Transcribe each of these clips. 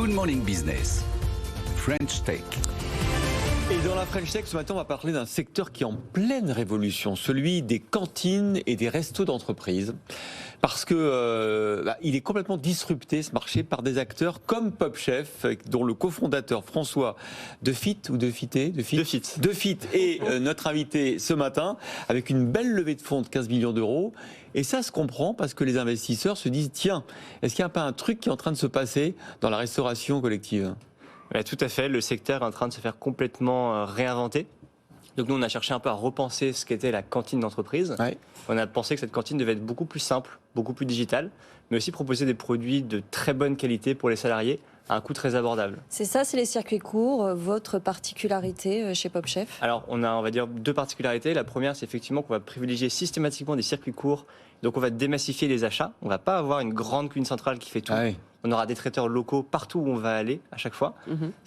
Good Morning Business, French Tech. Et dans la French Tech, ce matin, on va parler d'un secteur qui est en pleine révolution, celui des cantines et des restos d'entreprise. Parce que il est complètement disrupté, ce marché, par des acteurs comme PopChef, dont le cofondateur François Defite est notre invité ce matin, avec une belle levée de fonds de 15 millions d'euros. Et ça se comprend parce que les investisseurs se disent, tiens, est-ce qu'il n'y a pas un truc qui est en train de se passer dans la restauration collective ? Ouais, tout à fait, le secteur est en train de se faire complètement réinventer. Donc nous, on a cherché un peu à repenser ce qu'était la cantine d'entreprise. Ouais. On a pensé que cette cantine devait être beaucoup plus simple, beaucoup plus digitale, mais aussi proposer des produits de très bonne qualité pour les salariés à un coût très abordable. C'est ça, c'est les circuits courts, votre particularité chez PopChef ? Alors, on va dire, deux particularités. La première, c'est effectivement qu'on va privilégier systématiquement des circuits courts. Donc, on va démassifier les achats. On ne va pas avoir une grande cuisine centrale qui fait tout. Ah oui. On aura des traiteurs locaux partout où on va aller à chaque fois.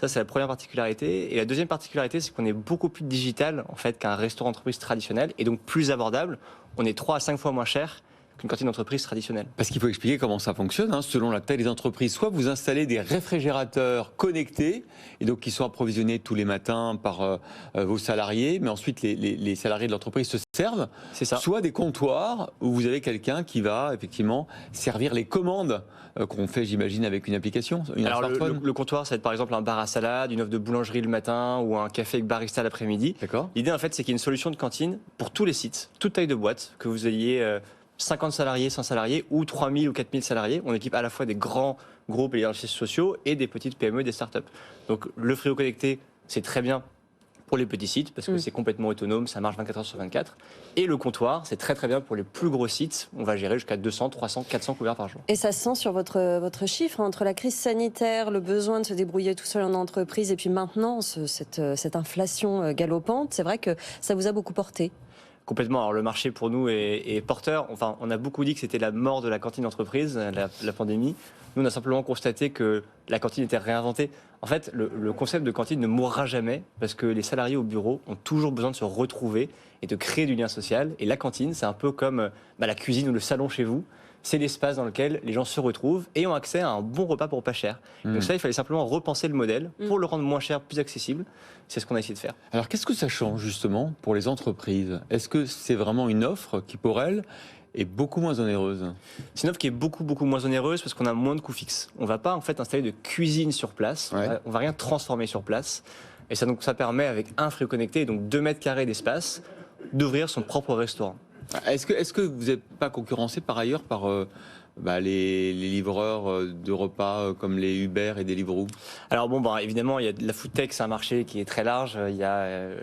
Ça, c'est la première particularité. Et la deuxième particularité, c'est qu'on est beaucoup plus digital en fait, qu'un restaurant d'entreprise traditionnel et donc plus abordable. On est 3 à 5 fois moins cher qu'une cantine d'entreprise traditionnelle. Parce qu'il faut expliquer comment ça fonctionne, selon la taille des entreprises. Soit vous installez des réfrigérateurs connectés, et donc qui sont approvisionnés tous les matins par vos salariés, mais ensuite les salariés de l'entreprise se servent. C'est ça. Soit des comptoirs où vous avez quelqu'un qui va effectivement servir les commandes qu'on fait, j'imagine, avec une application, un smartphone. Le comptoir, ça va être par exemple un bar à salade, une offre de boulangerie le matin ou un café avec barista l'après-midi. D'accord. L'idée, en fait, c'est qu'il y ait une solution de cantine pour tous les sites, toute taille de boîte, que vous ayez 50 salariés, 100 salariés ou 3000 ou 4000 salariés. On équipe à la fois des grands groupes et des services sociaux et des petites PME, des startups. Donc le frigo connecté, c'est très bien pour les petits sites parce que c'est complètement autonome, ça marche 24 heures sur 24. Et le comptoir, c'est très très bien pour les plus gros sites. On va gérer jusqu'à 200, 300, 400 couverts par jour. Et ça se sent sur votre chiffre, entre la crise sanitaire, le besoin de se débrouiller tout seul en entreprise et puis maintenant cette inflation galopante, c'est vrai que ça vous a beaucoup porté. Complètement. Alors le marché pour nous est porteur. Enfin, on a beaucoup dit que c'était la mort de la cantine d'entreprise, la pandémie. Nous, on a simplement constaté que la cantine était réinventée. En fait, le concept de cantine ne mourra jamais parce que les salariés au bureau ont toujours besoin de se retrouver et de créer du lien social. Et la cantine, c'est un peu comme la cuisine ou le salon chez vous. C'est l'espace dans lequel les gens se retrouvent et ont accès à un bon repas pour pas cher. Donc ça, il fallait simplement repenser le modèle pour le rendre moins cher, plus accessible. C'est ce qu'on a essayé de faire. Alors, qu'est-ce que ça change justement pour les entreprises ? Est-ce que c'est vraiment une offre qui, pour elles, est beaucoup moins onéreuse ? C'est une offre qui est beaucoup moins onéreuse parce qu'on a moins de coûts fixes. On ne va pas en fait installer de cuisine sur place. Ouais. On va rien transformer sur place. Et ça permet, avec un frigo connecté, donc 2 mètres carrés d'espace, d'ouvrir son propre restaurant. Est-ce que vous n'êtes pas concurrencé par ailleurs par les livreurs de repas comme les Uber et Deliveroo ? Alors évidemment, il y a de la food tech, c'est un marché qui est très large.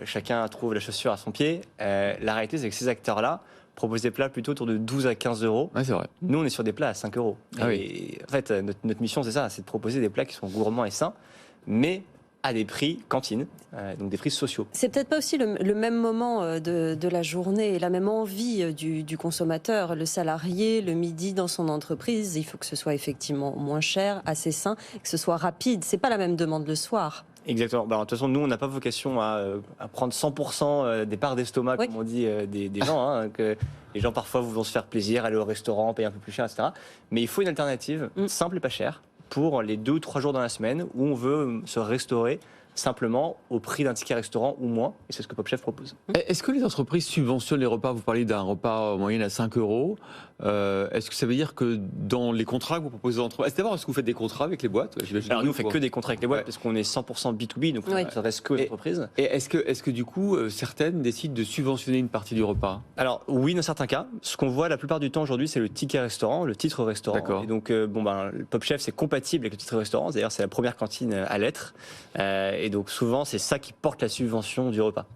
Chacun trouve la chaussure à son pied. La réalité, c'est que ces acteurs-là proposent des plats plutôt autour de 12 à 15 euros. Ouais, c'est vrai. Nous, on est sur des plats à 5 euros. Ah et en fait, notre mission, c'est ça, c'est de proposer des plats qui sont gourmands et sains, mais à des prix cantine, donc des prix sociaux. C'est peut-être pas aussi le même moment de la journée et la même envie du consommateur. Le salarié, le midi dans son entreprise, il faut que ce soit effectivement moins cher, assez sain, que ce soit rapide. C'est pas la même demande le soir. Exactement. De toute façon, nous, on n'a pas vocation à prendre 100% des parts d'estomac, comme on dit, des gens. Que les gens, parfois, vont se faire plaisir, aller au restaurant, payer un peu plus cher, etc. Mais il faut une alternative simple et pas chère pour les 2 ou 3 jours dans la semaine où on veut se restaurer simplement au prix d'un ticket restaurant ou moins, et c'est ce que PopChef propose. Est-ce que les entreprises subventionnent les repas ? Vous parlez d'un repas en moyenne à 5 euros. Est-ce que ça veut dire que dans les contrats que vous proposez aux entreprises... D'abord, est-ce que vous faites des contrats avec les boîtes ? Alors nous, on ne fait que des contrats avec les boîtes parce qu'on est 100% B2B, donc ça ne reste que aux entreprises. Et est-ce que du coup, certaines décident de subventionner une partie du repas ? Alors oui, dans certains cas. Ce qu'on voit la plupart du temps aujourd'hui, c'est le ticket restaurant, le titre restaurant. D'accord. Et donc, le PopChef, c'est compatible avec le titre restaurant. D'ailleurs, c'est la première cantine à l'être. Et donc souvent, c'est ça qui porte la subvention du repas.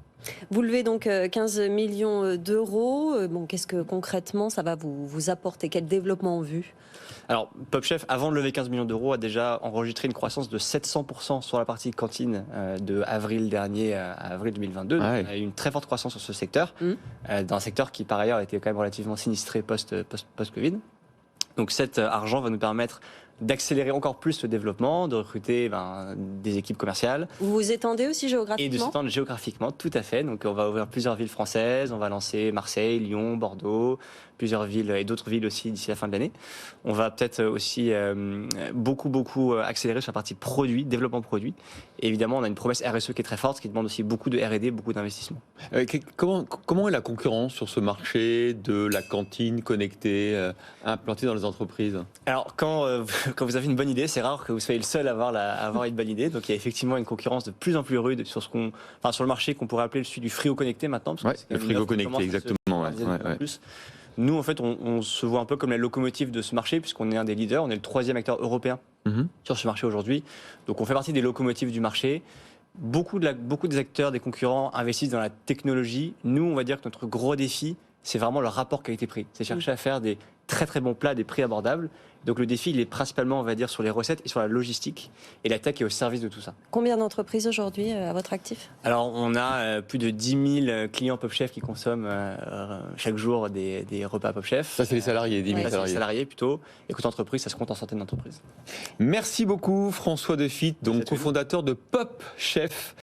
Vous levez donc 15 millions d'euros. Qu'est-ce que concrètement ça va vous apporter ? Quel développement en vue ? Alors, PopChef, avant de lever 15 millions d'euros, a déjà enregistré une croissance de 700% sur la partie cantine de avril dernier à avril 2022. Donc, on a eu une très forte croissance sur ce secteur, dans un secteur qui, par ailleurs, était quand même relativement sinistré post-Covid. Donc, cet argent va nous permettre d'accélérer encore plus le développement, de recruter des équipes commerciales. Vous vous étendez aussi Et de géographiquement? s'étendre géographiquement, tout à fait. Donc on va ouvrir plusieurs villes françaises, on va lancer Marseille, Lyon, Bordeaux, plusieurs villes et d'autres villes aussi d'ici la fin de l'année. On va peut-être aussi beaucoup accélérer sur la partie produit, développement produit. Et évidemment, on a une promesse RSE qui est très forte, qui demande aussi beaucoup de R&D, beaucoup d'investissement. Comment est la concurrence sur ce marché de la cantine connectée implantée dans les entreprises? Alors, quand vous avez une bonne idée, c'est rare que vous soyez le seul à avoir une bonne idée. Donc, il y a effectivement une concurrence de plus en plus rude sur sur le marché qu'on pourrait appeler celui du frigo connecté maintenant. Parce que c'est Le une frigo offre qui connecté, commence à se exactement. généraliser de plus en plus. Nous, en fait, on se voit un peu comme la locomotive de ce marché, puisqu'on est un des leaders. On est le 3e acteur européen sur ce marché aujourd'hui. Donc, on fait partie des locomotives du marché. Beaucoup des acteurs, des concurrents investissent dans la technologie. Nous, on va dire que notre gros défi, c'est vraiment le rapport qualité-prix. C'est chercher à faire des très très bons plats à des prix abordables. Donc le défi, il est principalement, on va dire, sur les recettes et sur la logistique. Et la tech est au service de tout ça. Combien d'entreprises aujourd'hui à votre actif? Alors, on a plus de 10 000 clients Pop Chef qui consomment chaque jour des repas Pop Chef. Ça, c'est les salariés, 10 000 Ça, c'est les salariés. salariés plutôt. Et côté entreprise, ça se compte en centaines d'entreprises. Merci beaucoup, François Deffitte, donc Merci à tous. cofondateur de Pop Chef.